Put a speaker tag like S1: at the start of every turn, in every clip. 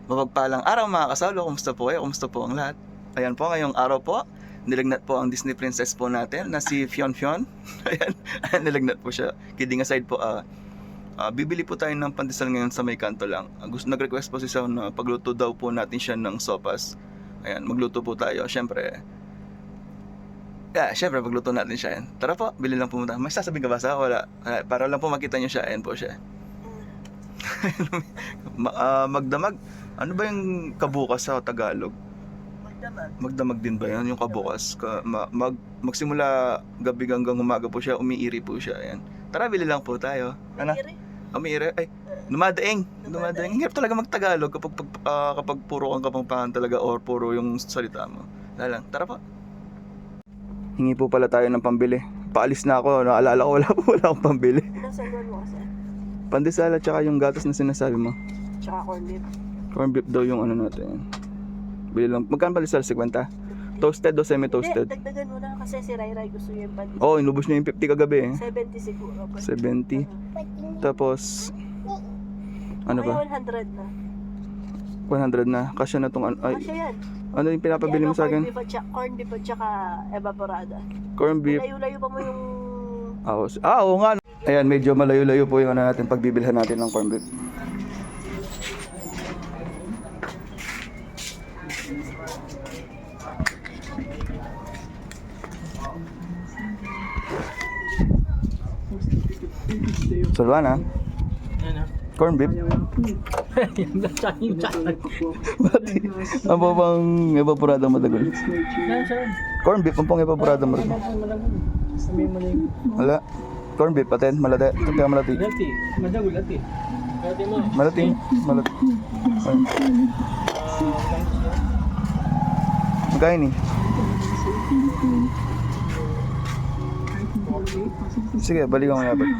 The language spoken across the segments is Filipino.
S1: Mapagpalang araw mga kasalo, kumusta po kayo? Kumusta po ang lahat? Ayan po, ngayong araw po, nilagnat po ang Disney princess po natin na si Fion Fion. Ayan, nilagnat po siya. Kidding aside po, bibili po tayo ng pandesal ngayon sa may kanto lang. Nag-request po si Sao na pagluto daw po natin siya ng sopas. Ayan, magluto po tayo. Syempre, pagluto natin siya. Ayan. Tara po, bili lang po muna. May sasabihin ka ba sa? Wala. Para lang po makita nyo siya. Ayan po siya. Magdamag. Ano ba yung kabukas sa Tagalog? Magdamag din ba yan yung kabukas? Magsimula gabi hanggang umaga po siya, umiiri po siya. Ayan. Tara, bili lang po tayo. Ano? Umiiri? Ay, dumadaing. Ang hirap talaga magtagalog kapag puro kang kapampangan talaga or puro yung salita mo. Lang. Tara po. Hingi po pala tayo ng pambili. Paalis na ako. Naalala ko, wala akong pambili.
S2: Nasaguan mo kasi.
S1: Pandesal at saka yung gatas na sinasabi mo.
S2: Tsaka corned beef.
S1: Corn beef daw yung ano natin. Bili lang. Magkano pandesal? 50? Toasted o semi-toasted?
S2: Hindi, dagdagan mo na kasi si Rai Rai gusto yung pandesal.
S1: Oo, inubos niya yung 50 kagabi eh.
S2: 70 siguro.
S1: 70. Tapos, ano ba?
S2: Kaya 100 na.
S1: 100 na. Kasya na tong ay,
S2: Kasya yan.
S1: ano yung pinapabili mo sa akin?
S2: Corned beef at tsaka evaporada.
S1: Corn beef.
S2: Layo-layo pa mo yung...
S1: Oo nga. Ayan, medyo malayo-layo po yung ano natin pagbibilhan natin ng corn beef. Salwana? Corn beef? Ano bang evaporada madagol? Corn beef, ang pang evaporada madagol? Wala. Corn beef, paten, malate. Ito kaya malati. Malati. Magkain eh. Sige, balikan mo yapat.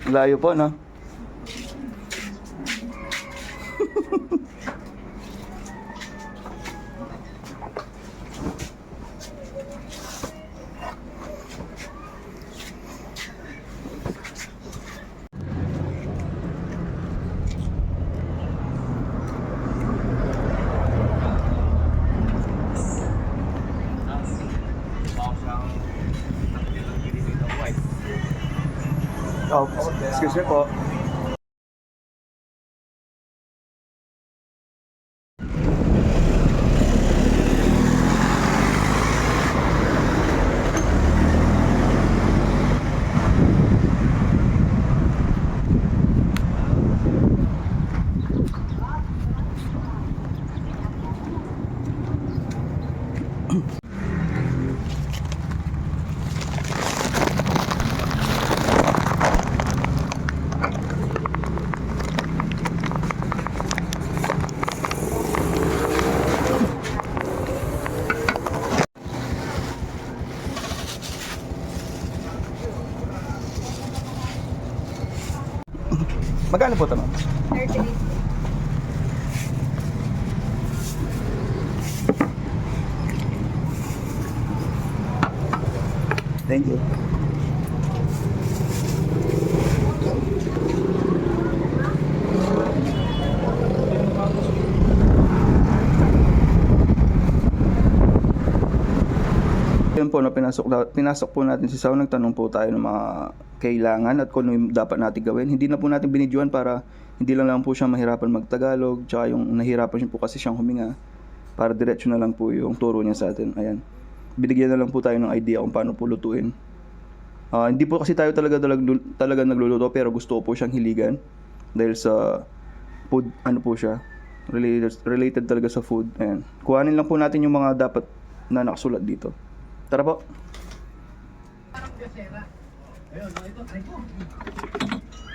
S1: Layo po, no? Oh, excuse me po. Magkano po ito, ma'am?
S2: 38.
S1: Thank you. Yun po, no, pinasok po natin si Sao, nagtanong po tayo ng mga kailangan at kung ano yung dapat natin gawin. Hindi na po natin binidyoan para hindi lang po siya mahirapan magtagalog, tsaka yung nahirapan siya po kasi siyang huminga, para diretso na lang po yung turo niya sa atin. Ayan. Binigyan na lang po tayo ng idea kung paano po lutuin. Hindi po kasi tayo talaga nagluluto, pero gusto ko po siyang hiligan dahil sa food, ano po siya, related talaga sa food. Ayan. Kuhanin lang po natin yung mga dapat na nakasulat dito. Tara po.
S3: Ayun, ito, try ko.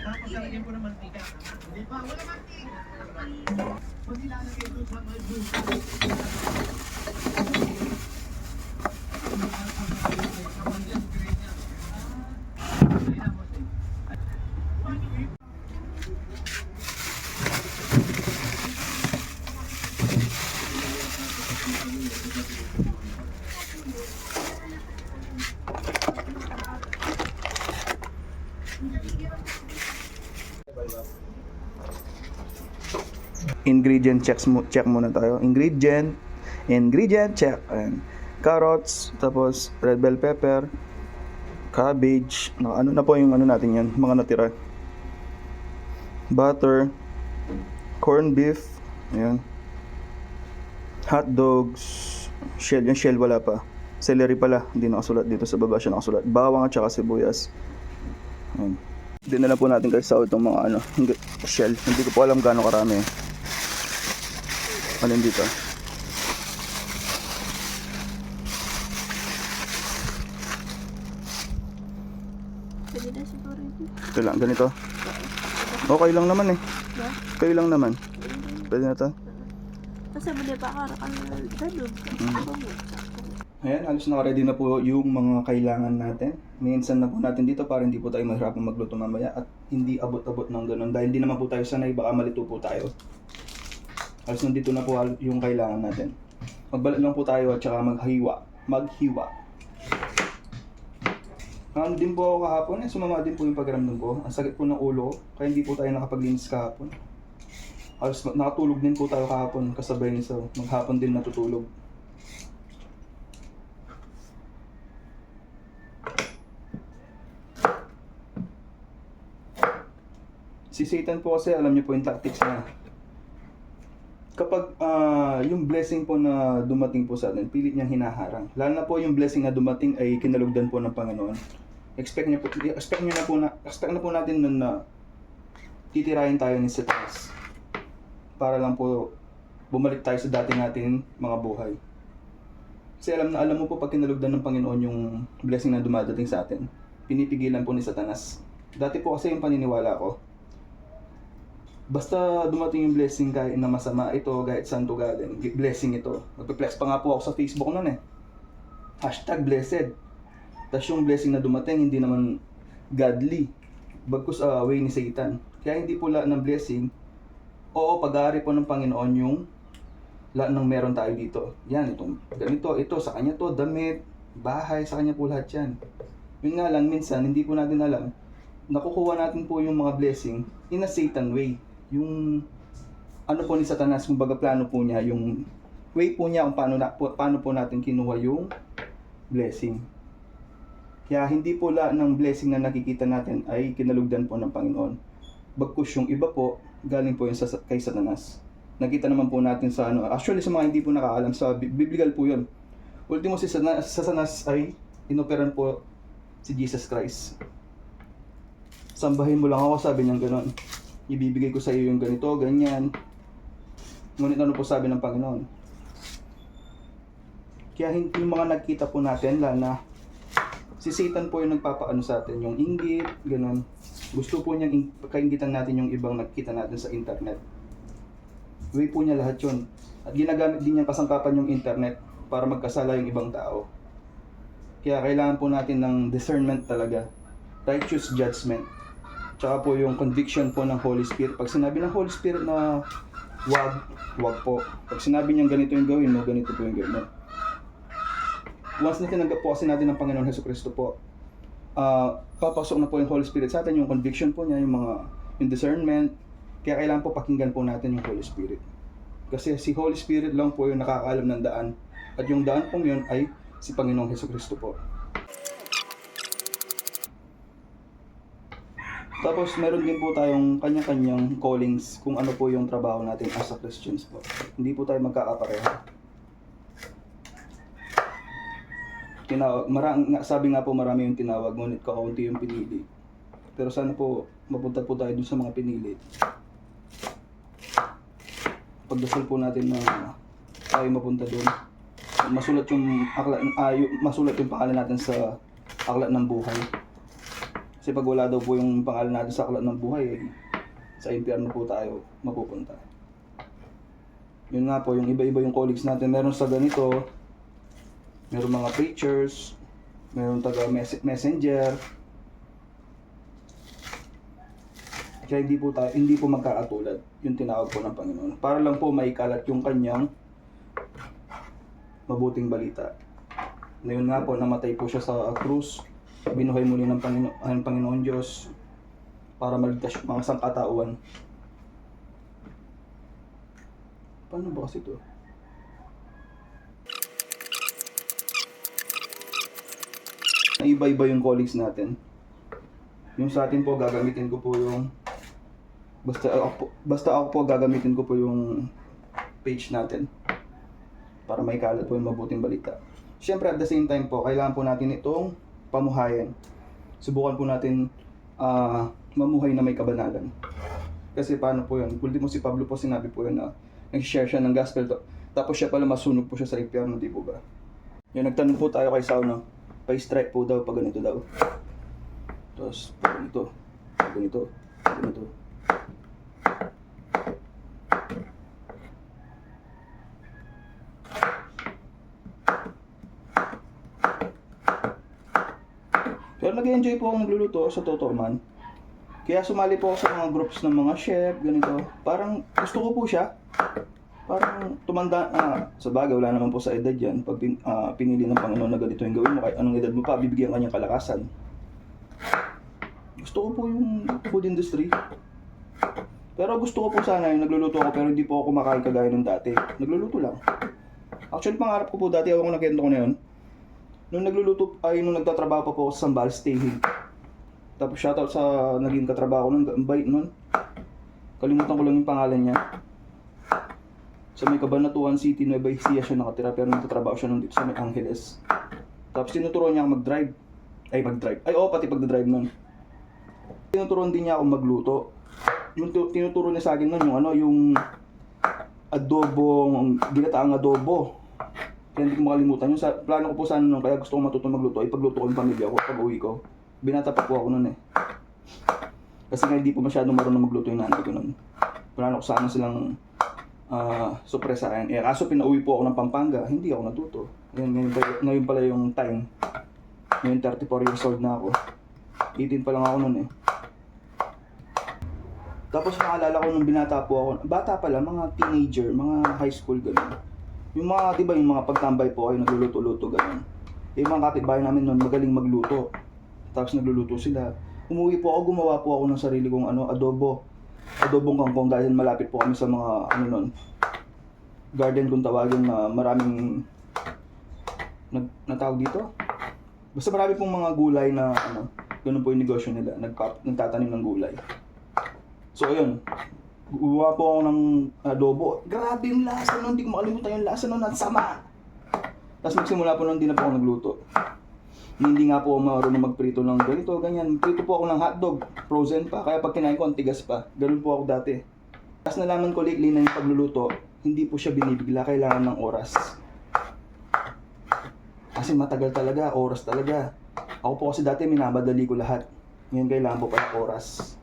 S3: Tapos lalagyan ko ng mantika. Hindi pa, wala mantika. Pag nilalagay doon sa mga juice.
S1: Ingredient check muna tayo. Ingredient check. Ayan. Carrots, tapos red bell pepper, cabbage, ano na po yung ano natin yan, mga natira. Butter, corned beef, ayan. Hot dogs, shell, yung shell wala pa. Celery pala, hindi nakasulat dito sa baba siya nakasulat. Bawang at saka sibuyas. Ayan. Dinala po natin guys sa itong mga ano, shell. Hindi ko po alam gaano karami. Alin dito?
S2: Pwede na siguro ito.
S1: Ito lang, ganito. Okay lang naman eh.
S2: No?
S1: Kayo lang naman. Pwede na to.
S2: Kasi mali pa ka dalog.
S1: Ayan, alos naka-ready na po yung mga kailangan natin. Minsan na po natin dito para hindi po tayo mahirapan magluto mamaya at hindi abot-abot ng ganun. Dahil hindi naman po tayo sanay, baka malito po tayo. Alos nandito na po yung kailangan natin. Magbalat lang po tayo at saka maghiwa. Ano din po ako kahapon, sumama din po yung pagramdam ko. Ang sakit po ng ulo ko, kaya hindi po tayo nakapaglinis kahapon. Alos nakatulog din po tayo kahapon, kasabay nito. Maghapon din natutulog. Si Satan po kasi, alam niyo po yung tactics niya. Kapag yung blessing po na dumating po sa atin, pilit niyang hinaharang. Lalo na po yung blessing na dumating ay kinalugdan po ng Panginoon. Expect na po natin nun na titirahin tayo ni Satanas. Para lang po bumalik tayo sa dati natin mga buhay. Kasi alam mo po pag kinalugdan ng Panginoon yung blessing na dumadating sa atin, pinipigilan po ni Satanas. Dati po kasi yung paniniwala ko, basta dumating yung blessing kahit na masama, ito kahit saan to galing, blessing ito. Magpe-flex pa nga po ako sa Facebook nun eh. #blessed. Tapos yung blessing na dumating, hindi naman godly. Bagkus way ni Satan. Kaya hindi po lahat ng blessing, oo, pag-aari po ng Panginoon yung lahat ng meron tayo dito. Yan, itong ganito, ito, sa kanya to, damit, bahay, sa kanya po lahat yan. Yun nga lang, minsan, hindi po natin alam, nakukuha natin po yung mga blessing in a Satan way. Yung ano po ni Satanas, kung baga plano po niya, yung way po niya kung paano po natin kinuha yung blessing. Kaya hindi po lahat ng blessing na nakikita natin ay kinalugdan po ng Panginoon. Bagkus yung iba po, galing po yung kay Satanas. Nakita naman po natin sa ano, actually sa mga hindi po nakaalam, sa biblical po yun. Ultimo si Satanas ay inoperan po si Jesus Christ. Sambahin mo lang ako, sabi niya gano'n. Ibibigay ko sa iyo yung ganito, ganyan. Ngunit ano po sabi ng Panginoon? Kaya yung mga nagkita po natin, lana, si Satan po yung nagpapaano sa atin, yung inggit, gano'n. Gusto po niyang kainggitan natin yung ibang nagkita natin sa internet. Way po niya lahat yun. At ginagamit din niyang kasangkapan yung internet para magkasala yung ibang tao. Kaya kailangan po natin ng discernment talaga. Righteous judgment. Tsaka po yung conviction po ng Holy Spirit. Pag sinabi ng Holy Spirit na wag po. Pag sinabi niyang ganito yung gawin mo, ganito po yung gawin mo. Once na tinanggap po kasi natin ng Panginoon Jesucristo po, papasok na po yung Holy Spirit sa atin, yung conviction po niya, yung discernment. Kaya kailangan po pakinggan po natin yung Holy Spirit. Kasi si Holy Spirit lang po yung nakakaalam ng daan. At yung daan pong yun ay si Panginoong Jesucristo po. Tapos meron din po tayong kanya-kanyang callings kung ano po yung trabaho natin as a Christians po. Hindi po tayo magkakapareho. Sabi nga po marami yung tinawag, ngunit kakaunti yung pinili. Pero sana po mapunta po tayo dun sa mga pinili. Pagdasal po natin na tayo mapunta dun. Masulat yung pangalan natin sa aklat ng buhay. Kasi pag wala daw po yung pangalan natin sa aklat ng buhay, sa impyerno po tayo mapupunta. Yun nga po, yung iba-iba yung colleagues natin. Meron sa ganito, meron mga preachers, meron taga messenger. Kaya hindi po magkakatulad yung tinawag po ng Panginoon. Para lang po maikalat yung kanyang mabuting balita. Ngayon nga po, namatay po siya sa krus. Binuhay muli ng Panginoon Diyos para maligtas yung mga sangkatauhan. Paano ba kasi ito? Naiba-iba yung colleagues natin. Yung sa atin po, gagamitin ko po yung basta ako po gagamitin ko po yung page natin para may kalat po yung mabuting balita. Siyempre at the same time po, kailangan po natin itong pamuhayan. Subukan po natin mamuhay na may kabanalan. Kasi paano po yun? Ultimo si Pablo po sinabi po yun na nag-share siya ng gospel to. Tapos siya pala masunog po siya sa impyerno, di po ba? Yung nagtanong po tayo kay Sao, no? Pa-strike po daw pag ganito daw. Tapos pag ganito, pag ganito, pag ganito. Pero nag-enjoy po ako nagluluto sa totoo man. Kaya sumali po ako sa mga groups ng mga chef, ganito. Parang gusto ko po siya. Parang tumanda, sa bagay, wala naman po sa edad yan. Pag pinili ng Panginoon na ganito yung gawin mo, kahit anong edad mo pa, bibigyan ka niyang kalakasan. Gusto ko po yung food industry. Pero gusto ko po sana yung nagluluto ako, pero hindi po ako kumakain kagaya ng dati. Nagluluto lang. Actually, pangarap ko po dati, ako nakento ko na yun. Nung nagluluto, nung nagtatrabaho pa po ako sa Sambales Staying. Tapos shoutout sa naging katrabaho ko nun, ang bait nun. Kalimutan ko lang yung pangalan niya. Sa may Cabanatuan City, Nueva Ecija siya nakatira, pero nagtatrabaho siya nung dito sa may Angeles. Tapos tinuturuan niya ako mag-drive. Pati pagdadrive nun. Tinuturuan din niya ako magluto. Yung tinuturo niya sa akin nun, yung adobo, ginataang adobo. Kaya hindi ko makalimutan yun. Plano ko po sana nun, kaya gusto ko matutong magluto, ipagluto ko yung pamilya ko pag uwi ko. Binata pa po ako nun eh. Kasi nga hindi po masyadong marunong magluto yung nanay ko nun. Plano ko sana silang supresahin. Kaso pinauwi po ako ng Pampanga, hindi ako natuto. Ngayon pala yung time. Ngayon 34 years old na ako. 18 pa lang ako nun eh. Tapos naalala ko nung binata po ako, bata pala, mga teenager, mga high school, gano'n. Yung mga, di ba, yung mga pagtambay po kayo, nagluluto-luto, gano'n. Yung mga kapitbahay namin nun, magaling magluto. Tapos nagluluto sila. Umuwi po ako, gumawa po ako ng sarili kong adobo. Adobong kangkong dahil malapit po kami sa mga, garden kung tawagin na maraming, natawag dito? Basta marami pong mga gulay na, ganun po yung negosyo nila, nagtatanim ng gulay. So ayun, gumawa po ako ng adobo. Grabe yung lasa nun, hindi ko makalimutan yung lasa nun, ang sama! Tapos magsimula po nun, hindi na po ako nagluto. Hindi nga po ako marunong magprito ng ganito, ganyan. Prito po ako ng hotdog, frozen pa, kaya pag kinain ko, ang tigas pa. Ganun po ako dati. Tapos nalaman ko lately na yung pagluluto, hindi po siya binibigla, kailangan ng oras. Kasi matagal talaga, oras talaga. Ako po kasi dati minabadali ko lahat. Ngayon kailangan po pala oras.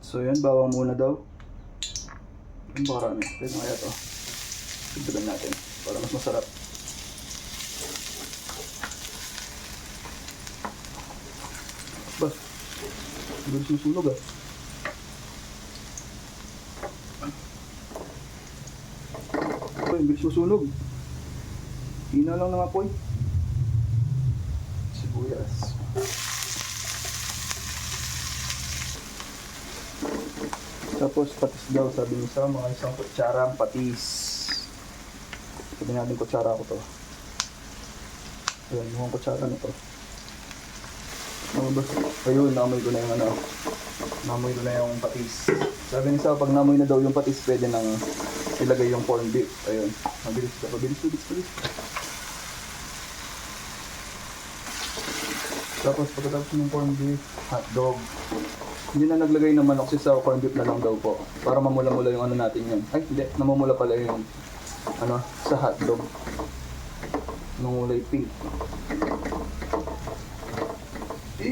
S1: So yun, bawang muna daw. Ang bakarami. Pwede na kaya ito. Tigdagan natin para mas masarap. Bas, bilis masunog ah. Uy, bilis masunog. Hina lang ng apoy. Sibuyas. Tapos patis daw, sabi niya sa mga isang kutsarang patis. Sabi natin kutsara ko to. Ayan, mukhang kutsara na to. Ayun, namoy ko na yung namoy ko na yung patis. Sabi niya sa pag namoy na daw yung patis, pwede nang ilagay yung corned beef. Ayun, mabilis. Tapos pagkatapos ng corned beef, hotdog. Hindi na naglagay ng manok si sa corned beef na lang daw po. Para mamula-mula yung natin yun. Ay, hindi. Namumula pala yung sa hotdog. Nungulay pink.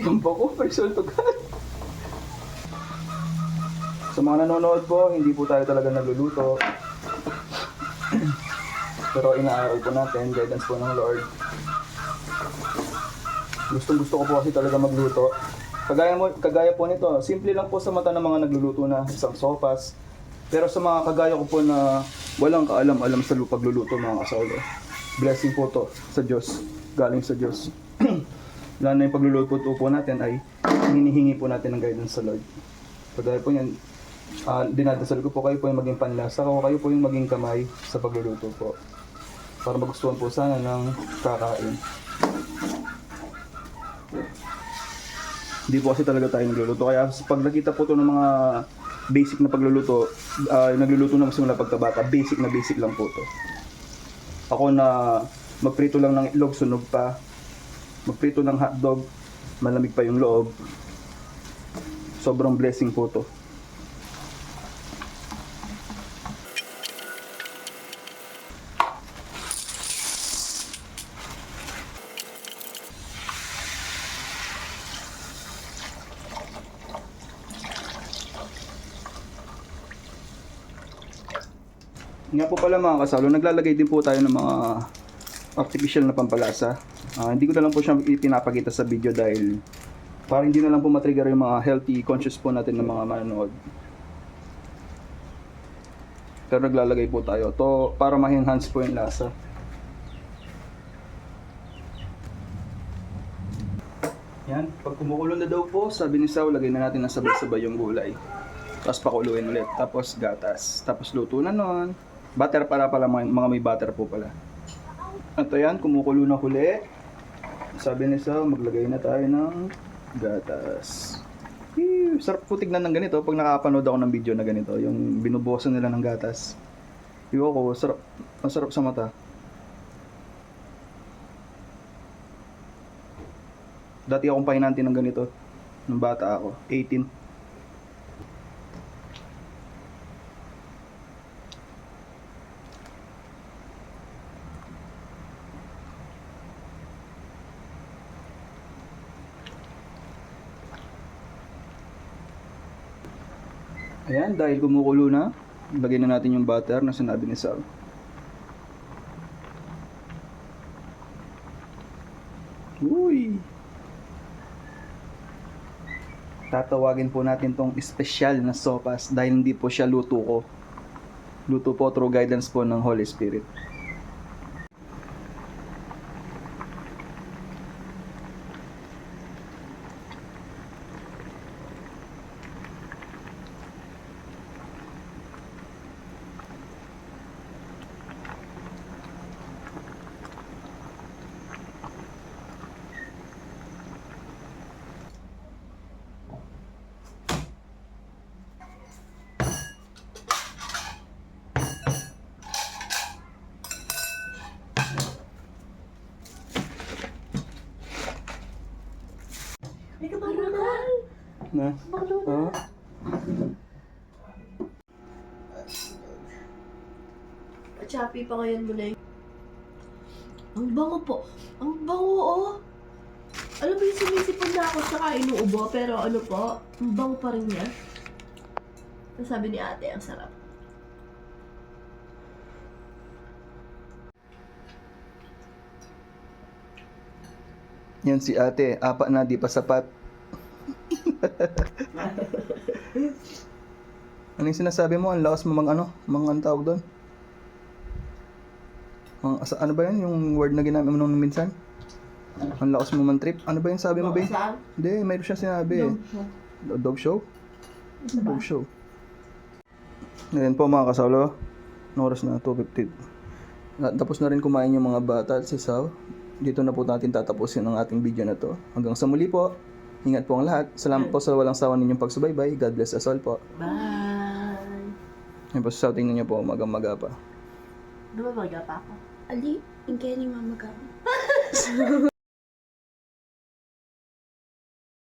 S1: Yung pa ko, result agad. Sa mga nanonood po, hindi po tayo talaga nagluluto. Pero inaaral po natin, guidance po ng Lord. Gusto ko po kasi talaga magluto. Kagaya po nito, simple lang po sa mata ng mga nagluluto na isang sopas. Pero sa mga kagaya ko po na walang kaalam-alam sa pagluluto mga kasawlo, blessing po to sa Diyos, galing sa Diyos. Lalo na yung pagluluto po natin ay hinihingi po natin ng guidance sa Lord. Kagaya po yan, dinadasal ko po kayo po yung maging panlasa ko, kayo po yung maging kamay sa pagluluto po. Para magustuhan po sana ng kakain. Hindi po kasi talaga tayo nagluluto. Kaya pag nakita po to ng mga basic na pagluluto, nagluluto na simula pagkabata, basic lang po to. Ako na magprito lang ng itlog, sunog pa. Magprito ng hotdog, malamig pa yung loob. Sobrang blessing po to. Nga po pala mga kasalo, naglalagay din po tayo ng mga artificial na pampalasa. Hindi ko na lang po siya pinapakita sa video dahil para hindi na lang po matrigger yung mga healthy conscious po natin ng mga manonood. Pero naglalagay po tayo to para ma-enhance po yung lasa. Yan, pag kumukulo na daw po, sabi ni Sao, lagay na natin na sabay-sabay yung gulay. Tapos pakuluin ulit, tapos gatas, tapos luto na nun. Butter pala mga may butter po pala. At ayan, kumukulo na huli. Sabi ni Sao, maglagay na tayo ng gatas. Sarap po tignan ng ganito pag nakapanood ako ng video na ganito, yung binubuhusan nila ng gatas. Iwan ko, masarap sa mata. Dati akong pahinanti ng ganito nung bata ako, 18. Ayan, dahil kumukulo na, lagay na natin yung butter na sinabi ni Sal. Uy! Tatawagin po natin tong espesyal na sopas dahil hindi po siya luto ko. Luto po through guidance po ng Holy Spirit.
S2: May kabalo na.
S1: Na?
S2: Kabalo na.
S1: Oh.
S2: Choppy pa ngayon mo na yun. Ang bango po. Ang bango, oh. Alam mo yung sumisipon na ako tsaka inuubo, pero ano po, ang bango pa rin niya. Sabi ni ate, ang sarap.
S1: Yan si ate, apat na di pa sapat. Ano yung sinasabi mo? Ang lakas mo ang tawag doon? Ano ba yan? Yung word na ginamit mo nung minsan? Ang lakas mo man trip? Ano ba yung sabi mo, be?
S2: Saan?
S1: Hindi, mayroon siya sinabi. Dog show? Dog show. Ngayon po mga kasalo, oras na 2:50. Tapos na rin kumain yung mga bata at si Sao. Dito na po natin tatapusin ang ating video na to. Hanggang sa muli po. Ingat po ang lahat. Salamat po sa walang sawa ninyong pagsubaybay. God bless us all po.
S2: Bye!
S1: Yan po sa tingnan niyo po, maga-maga pa.
S2: Dumabaga pa ako.
S4: Ali, ingkaya ni Mama ka.